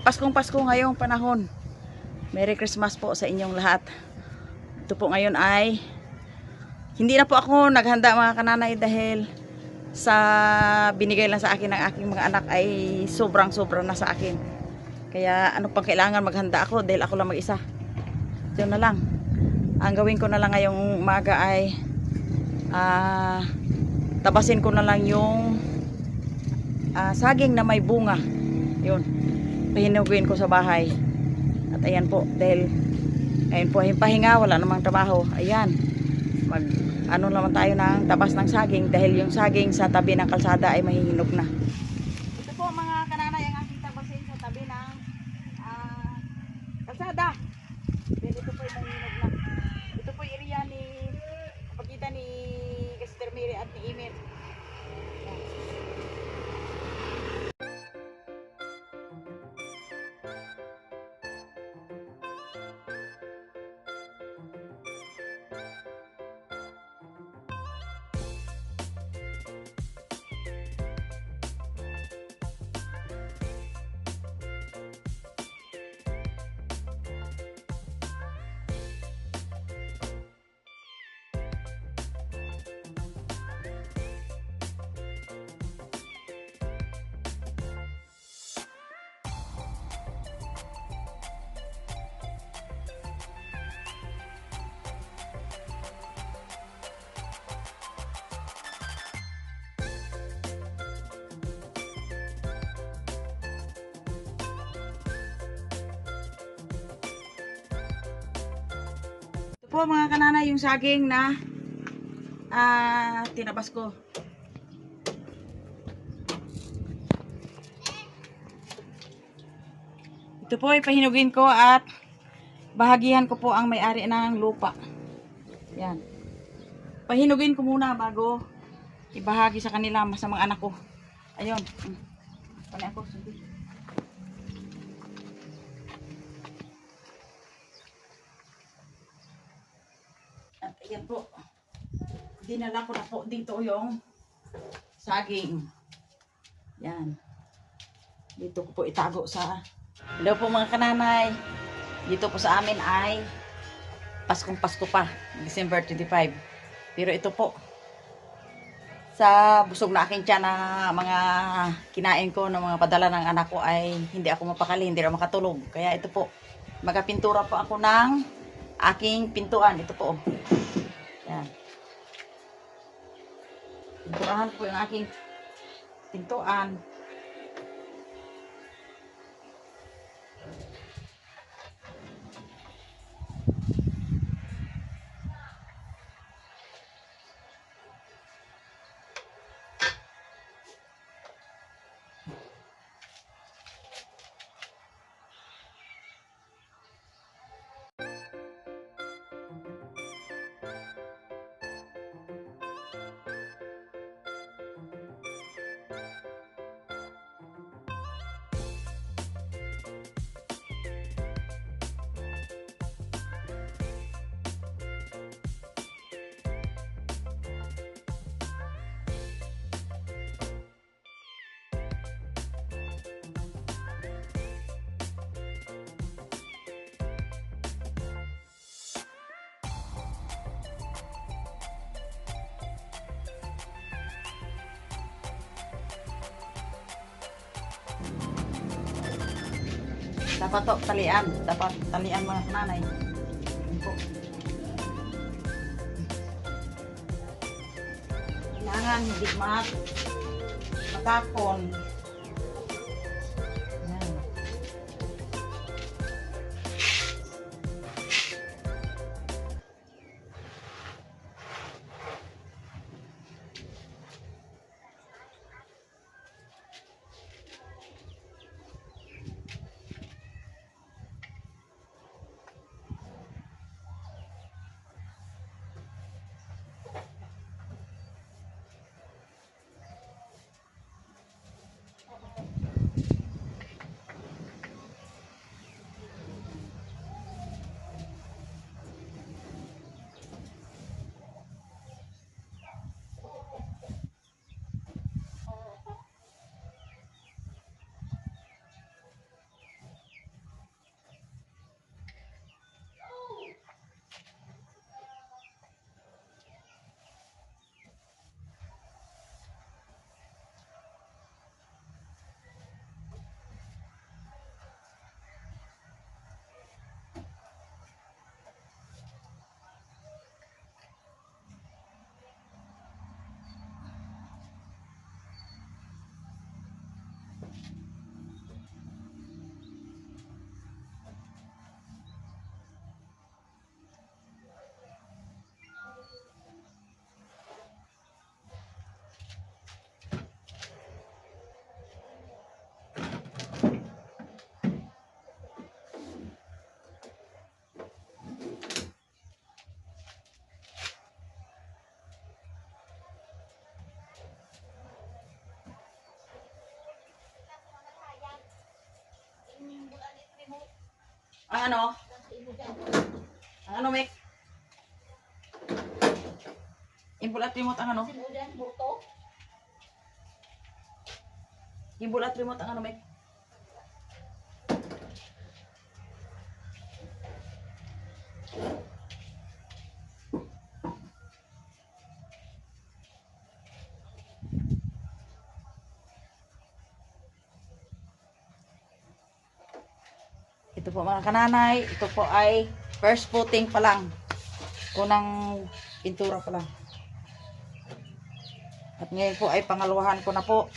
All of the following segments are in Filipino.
Paskong Pasko ngayong panahon. Merry Christmas po sa inyong lahat. Ito po ngayon ay hindi na po ako naghanda mga kananay dahil sa binigay lang sa akin ng aking mga anak ay sobrang na sa akin. Kaya ano pang kailangan maghanda ako dahil ako lang mag-isa. Yun na lang. Ang gawin ko na lang ngayong umaga ay tabasin ko na lang yung saging na may bunga. Yun. Pahinugin ko sa bahay. At ayan po, dahil ngayon po ay pahinga, wala namang trabaho. Ayan, mag ano naman tayo ng tabas ng saging dahil yung saging sa tabi ng kalsada ay mahihinog na. Ito po mga kananay ang aking tabasin sa tabi ng kalsada. Dahil ito po ay mahihinog na. Ito po yung area ni pagkita ni Sister Mary at ni Imen. Po mga kanana yung saging na tinabas ko. Ito po ay pahinugin ko at bahagihan ko po ang may-ari ng lupa. Yan. Pahinugin ko muna bago ibahagi sa kanila sa mga anak ko. Ayun. Pani ako. Sige. At ayan po. Dinala ko na po dito yung saging. Yan. Dito ko po itago sa... Hello po mga kananay. Dito po sa amin ay Paskong Pasko pa. December 25. Pero ito po. Sa busog na aking tiyan na mga kinain ko ng mga padala ng anak ko ay hindi ako mapakali, hindi ako makatulog. Kaya ito po. Magapintura po ako ng aking pintuan. Ito po. Yan. Pinturahan po yung aking pintuan. Dapat to talian. Dapat talian mga nanay. Kailangan hindi matapon. Yan. Ang ano? Ang ano, Mek? Imbol at remote ang ano? Imbol at remote ang ano, Mek? Ito po mga kananay, ito po ay first footing pa lang. Kunang pintura pa lang. At ngayon po ay pangalawahan ko na po.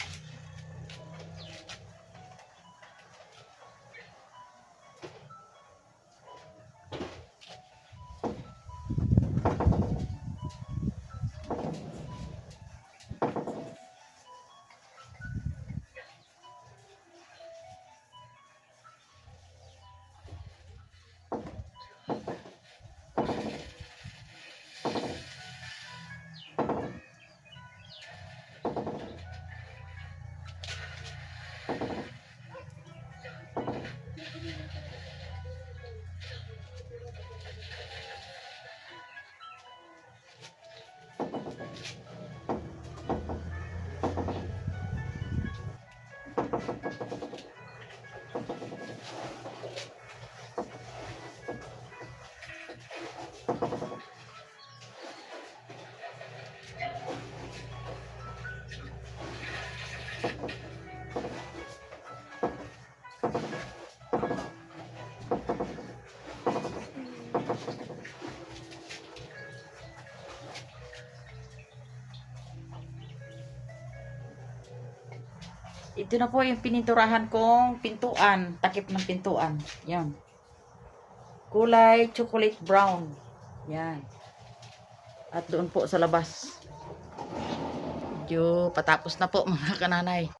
Ito na po yung pininturahan kong pintuan, takip ng pintuan. Yan. Kulay chocolate brown. Yan. At doon po sa labas. Medyo patapos na po mga kananay.